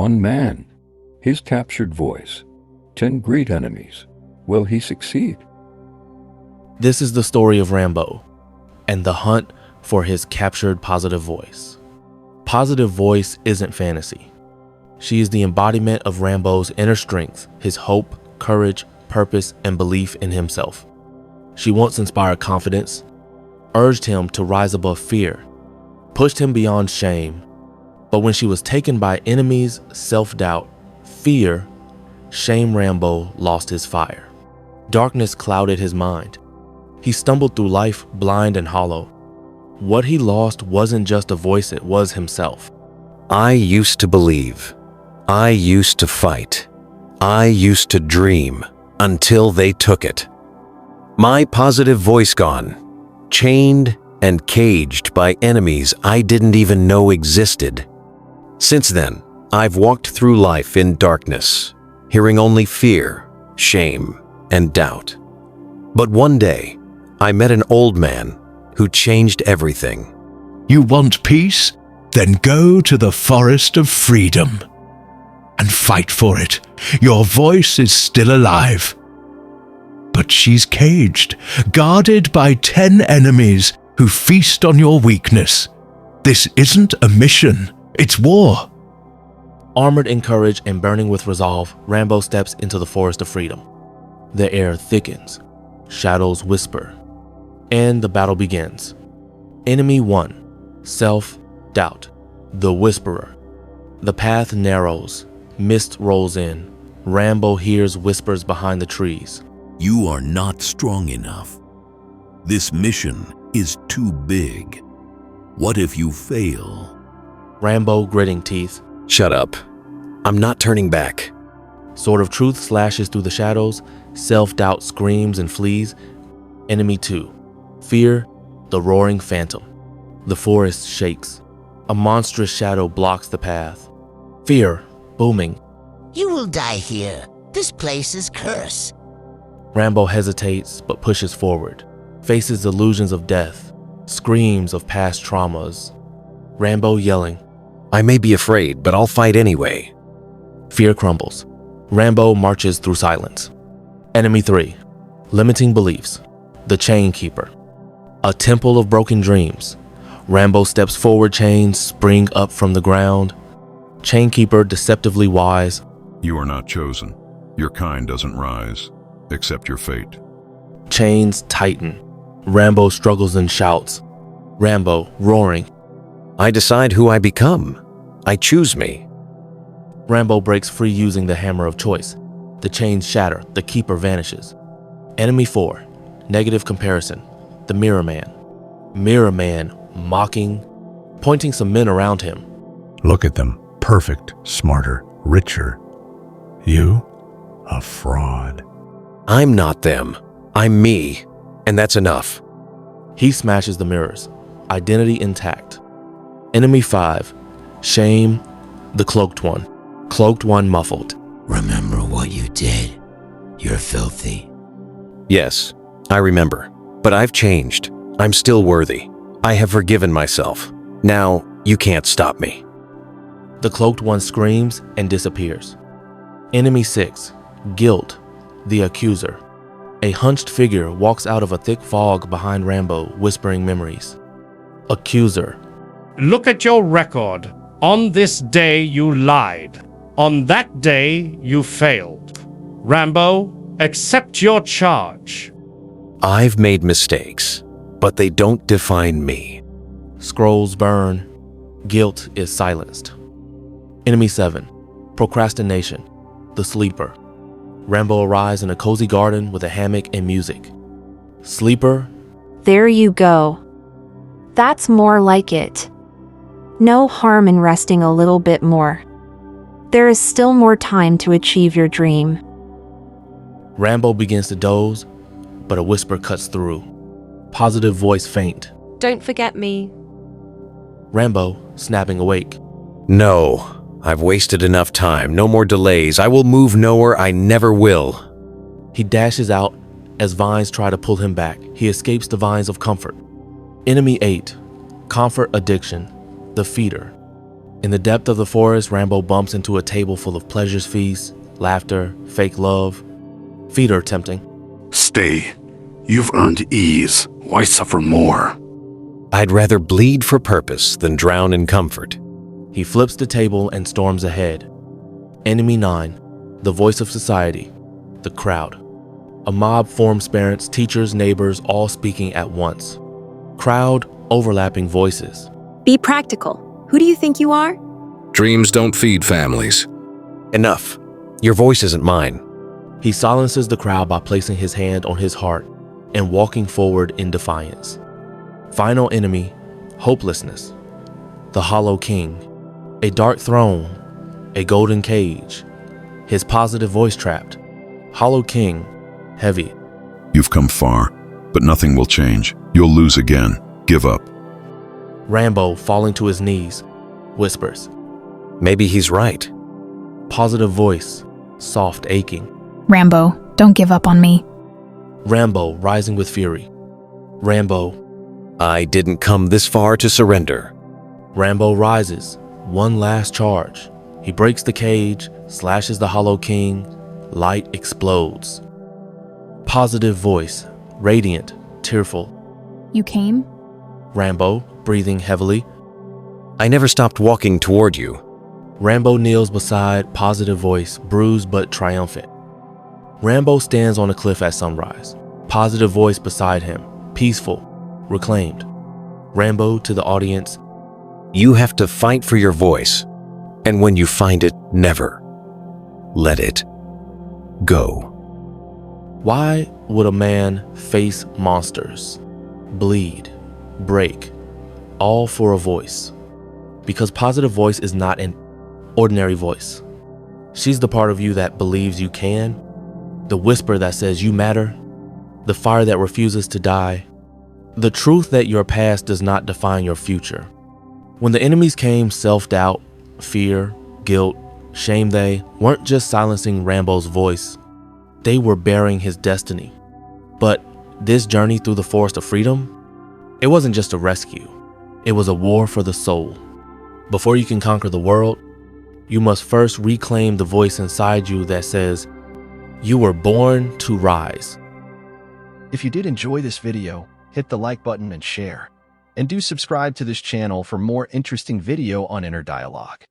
one man, his captured voice, 10 great enemies. Will he succeed? This is the story of Rambo and the hunt for his captured positive voice. Positive voice isn't fantasy. She is the embodiment of Rambo's inner strength, his hope, courage, purpose, and belief in himself. She once inspired confidence, urged him to rise above fear, pushed him beyond shame. But when she was taken by enemies, self-doubt, fear, shame, Rambo lost his fire. Darkness clouded his mind. He stumbled through life blind and hollow. What he lost wasn't just a voice, it was himself. I used to believe. I used to fight. I used to dream until they took it. My positive voice gone, chained and caged by enemies I didn't even know existed. Since then, I've walked through life in darkness, hearing only fear, shame, and doubt. But one day, I met an old man who changed everything. You want peace? Then go to the forest of freedom and fight for it. Your voice is still alive. But she's caged, guarded by 10 enemies who feast on your weakness. This isn't a mission, it's war. Armored in courage and burning with resolve, Rambo steps into the forest of freedom. The air thickens, shadows whisper, and the battle begins. Enemy 1, self-doubt, the whisperer. The path narrows, mist rolls in. Rambo hears whispers behind the trees. You are not strong enough. This mission is too big. What if you fail? Rambo gritting teeth. Shut up. I'm not turning back. Sword of truth slashes through the shadows. Self-doubt screams and flees. Enemy 2, fear, the roaring phantom. The forest shakes. A monstrous shadow blocks the path. Fear, booming. You will die here. This place is cursed. Rambo hesitates but pushes forward, faces illusions of death, screams of past traumas. Rambo yelling. I may be afraid, but I'll fight anyway. Fear crumbles. Rambo marches through silence. Enemy 3, limiting beliefs. The chain keeper. A temple of broken dreams. Rambo steps forward, chains spring up from the ground. Chain keeper deceptively wise. You are not chosen. Your kind doesn't rise. Accept your fate. Chains tighten. Rambo struggles and shouts. Rambo roaring. I decide who I become. I choose me. Rambo breaks free using the hammer of choice. The chains shatter. The keeper vanishes. Enemy 4, negative comparison. The mirror man. Mirror man mocking, pointing some men around him. Look at them. Perfect, smarter, richer. You? A fraud. I'm not them. I'm me. And that's enough. He smashes the mirrors. Identity intact. Enemy 5, shame, the cloaked one. Cloaked one muffled. Remember what you did. You're filthy. Yes, I remember. But I've changed. I'm still worthy. I have forgiven myself. Now, you can't stop me. The cloaked one screams and disappears. Enemy 6, guilt, the accuser. A hunched figure walks out of a thick fog behind Rambo, whispering memories. Accuser. Look at your record. On this day you lied. On that day you failed. Rambo, accept your charge. I've made mistakes, but they don't define me. Scrolls burn. Guilt is silenced. Enemy 7, procrastination, the sleeper. Rambo arrives in a cozy garden with a hammock and music. Sleeper. There you go. That's more like it. No harm in resting a little bit more. There is still more time to achieve your dream. Rambo begins to doze, but a whisper cuts through. Positive voice faint. Don't forget me. Rambo snapping awake. No, I've wasted enough time. No more delays. I will move nowhere. I never will. He dashes out as vines try to pull him back. He escapes the vines of comfort. Enemy 8, comfort addiction, the feeder. In the depth of the forest, Rambo bumps into a table full of pleasures feasts, laughter, fake love. Feet are tempting. Stay. You've earned ease. Why suffer more? I'd rather bleed for purpose than drown in comfort. He flips the table and storms ahead. Enemy 9, the voice of society, the crowd. A mob forms, parents, teachers, neighbors, all speaking at once. Crowd, overlapping voices. Be practical. Who do you think you are? Dreams don't feed families. Enough. Your voice isn't mine. He silences the crowd by placing his hand on his heart and walking forward in defiance. Final enemy, hopelessness. The Hollow King. A dark throne, a golden cage. His positive voice trapped. Hollow King, heavy. You've come far, but nothing will change. You'll lose again. Give up. Rambo, falling to his knees, whispers. Maybe he's right. Positive voice, soft aching. Rambo, don't give up on me. Rambo, rising with fury. Rambo. I didn't come this far to surrender. Rambo rises, one last charge. He breaks the cage, slashes the Hollow King. Light explodes. Positive voice, radiant, tearful. You came? Rambo, breathing heavily. I never stopped walking toward you. Rambo kneels beside positive voice, bruised but triumphant. Rambo stands on a cliff at sunrise. Positive voice beside him, peaceful, reclaimed. Rambo to the audience. You have to fight for your voice. And when you find it, never let it go. Why would a man face monsters, bleed, break, all for a voice? Because positive voice is not an ordinary voice. She's the part of you that believes you can, the whisper that says you matter, the fire that refuses to die, the truth that your past does not define your future. When the enemies came, self-doubt, fear, guilt, shame, they weren't just silencing Rambo's voice. They were bearing his destiny. But this journey through the forest of freedom, it wasn't just a rescue. It was a war for the soul. Before you can conquer the world, you must first reclaim the voice inside you that says, you were born to rise. If you did enjoy this video, hit the like button and share. And do subscribe to this channel for more interesting video on inner dialogue.